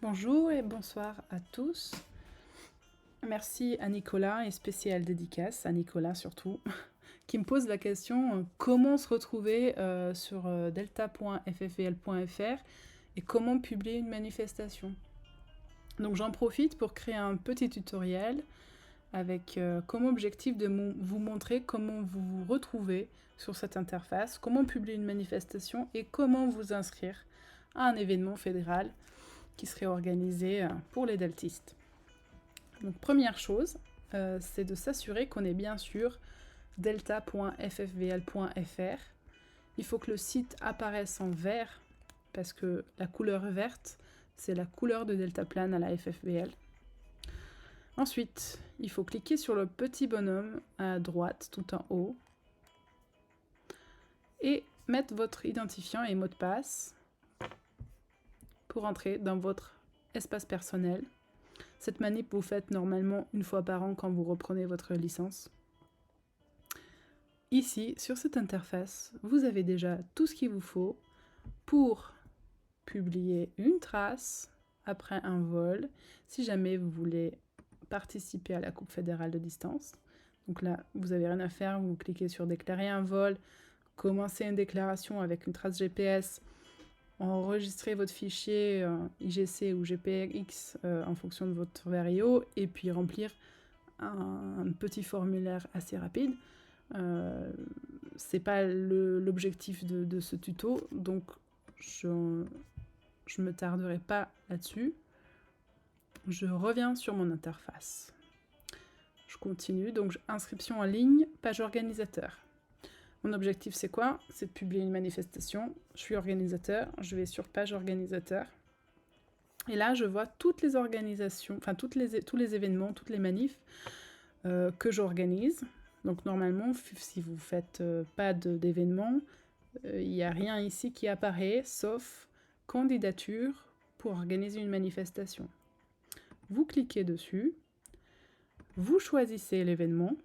Bonjour et bonsoir à tous. Merci à Nicolas et spéciale dédicace à Nicolas surtout, qui me pose la question comment se retrouver sur delta.ffvl.fr et comment publier une manifestation. Donc j'en profite pour créer un petit tutoriel avec comme objectif de vous montrer comment vous vous retrouvez sur cette interface, comment publier une manifestation et comment vous inscrire à un événement fédéral qui serait organisé pour les deltistes. Donc première chose, c'est de s'assurer qu'on est bien sûr delta.ffvl.fr. Il faut que le site apparaisse en vert parce que la couleur verte, c'est la couleur de Deltaplan à la FFVL. Ensuite, il faut cliquer sur le petit bonhomme à droite, tout en haut, et mettre votre identifiant et mot de passe pour entrer dans votre espace personnel. Cette manip, vous faites normalement une fois par an quand vous reprenez votre licence. Ici, sur cette interface, vous avez déjà tout ce qu'il vous faut pour publier une trace après un vol, si jamais vous voulez participer à la Coupe fédérale de distance. Donc là, vous n'avez rien à faire, vous cliquez sur déclarer un vol, commencer une déclaration avec une trace GPS, enregistrer votre fichier IGC ou GPX en fonction de votre VRIO et puis remplir un petit formulaire assez rapide. C'est pas l'objectif de ce tuto, donc je me tarderai pas là-dessus. Je reviens sur mon interface. Je continue, donc inscription en ligne, page organisateur. Mon objectif c'est quoi? C'est de publier une manifestation. Je suis organisateur, je vais sur page organisateur. Et là je vois toutes les organisations, enfin tous les événements, toutes les manifs que j'organise. Donc normalement, si vous ne faites pas d'événement, il n'y a rien ici qui apparaît, sauf candidature pour organiser une manifestation. Vous cliquez dessus, vous choisissez l'événement.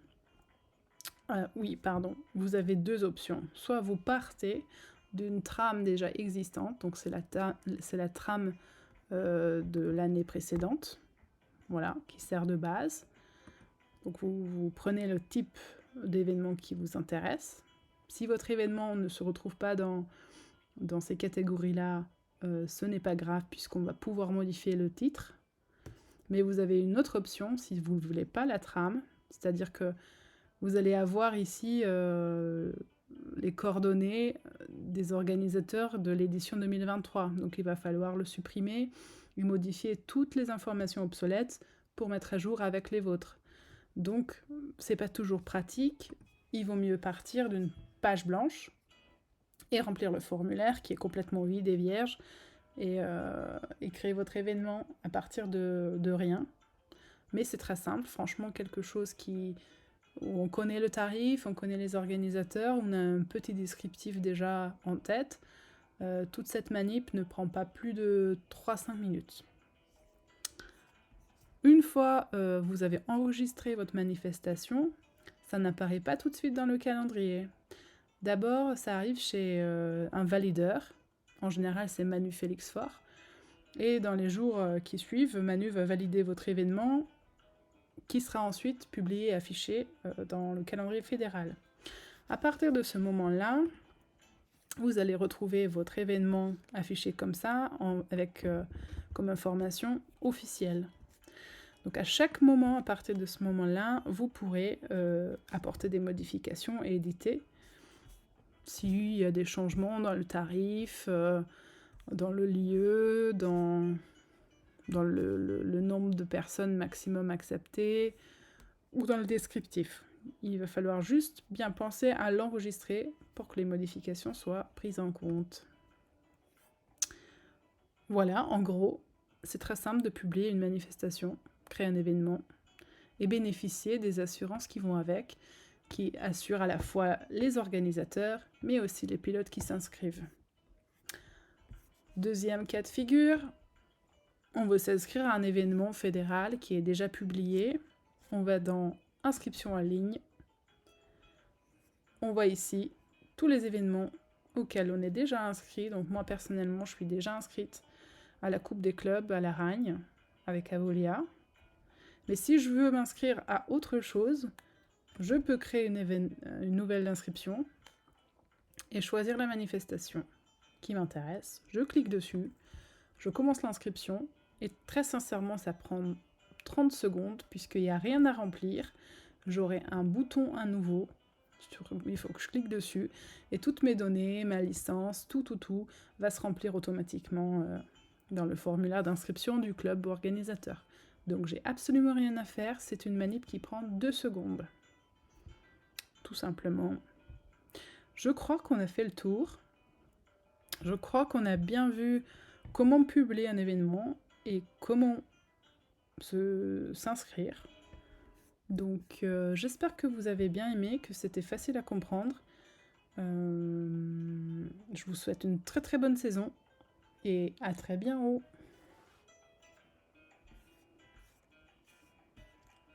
Vous avez deux options. Soit vous partez d'une trame déjà existante, donc c'est la trame de l'année précédente, voilà, qui sert de base. Donc vous prenez le type d'événement qui vous intéresse. Si votre événement ne se retrouve pas dans ces catégories-là, ce n'est pas grave puisqu'on va pouvoir modifier le titre. Mais vous avez une autre option si vous ne voulez pas la trame, c'est-à-dire que vous allez avoir ici les coordonnées des organisateurs de l'édition 2023. Donc il va falloir le supprimer et modifier toutes les informations obsolètes pour mettre à jour avec les vôtres. Donc, c'est pas toujours pratique. Il vaut mieux partir d'une page blanche et remplir le formulaire qui est complètement vide et vierge et créer votre événement à partir de rien. Mais c'est très simple, franchement, quelque chose où on connaît le tarif, on connaît les organisateurs, on a un petit descriptif déjà en tête. Toute cette manip ne prend pas plus de 3-5 minutes. Une fois vous avez enregistré votre manifestation, ça n'apparaît pas tout de suite dans le calendrier. D'abord, ça arrive chez un valideur. En général, c'est Manu Félix Faure. Et dans les jours qui suivent, Manu va valider votre événement qui sera ensuite publié et affiché dans le calendrier fédéral. À partir de ce moment-là, vous allez retrouver votre événement affiché comme ça, avec comme information officielle. Donc à chaque moment, à partir de ce moment-là, vous pourrez apporter des modifications et éditer. S'il y a des changements dans le tarif, dans le lieu, dans le nombre de personnes maximum acceptées, ou dans le descriptif. Il va falloir juste bien penser à l'enregistrer pour que les modifications soient prises en compte. Voilà, en gros, c'est très simple de publier une manifestation, créer un événement et bénéficier des assurances qui vont avec, qui assurent à la fois les organisateurs, mais aussi les pilotes qui s'inscrivent. Deuxième cas de figure, on veut s'inscrire à un événement fédéral qui est déjà publié. On va dans inscription en ligne. On voit ici tous les événements auxquels on est déjà inscrit. Donc moi personnellement, je suis déjà inscrite à la Coupe des clubs à Laragne avec Avolia. Mais si je veux m'inscrire à autre chose, je peux créer une nouvelle inscription et choisir la manifestation qui m'intéresse. Je clique dessus, je commence l'inscription et très sincèrement, ça prend 30 secondes puisqu'il n'y a rien à remplir. J'aurai un bouton à nouveau. Il faut que je clique dessus et toutes mes données, ma licence, tout va se remplir automatiquement dans le formulaire d'inscription du club organisateur. Donc j'ai absolument rien à faire, c'est une manip qui prend 2 secondes. Tout simplement. Je crois qu'on a fait le tour. Je crois qu'on a bien vu comment publier un événement et comment s'inscrire. Donc j'espère que vous avez bien aimé, que c'était facile à comprendre. Je vous souhaite une très très bonne saison et à très bientôt.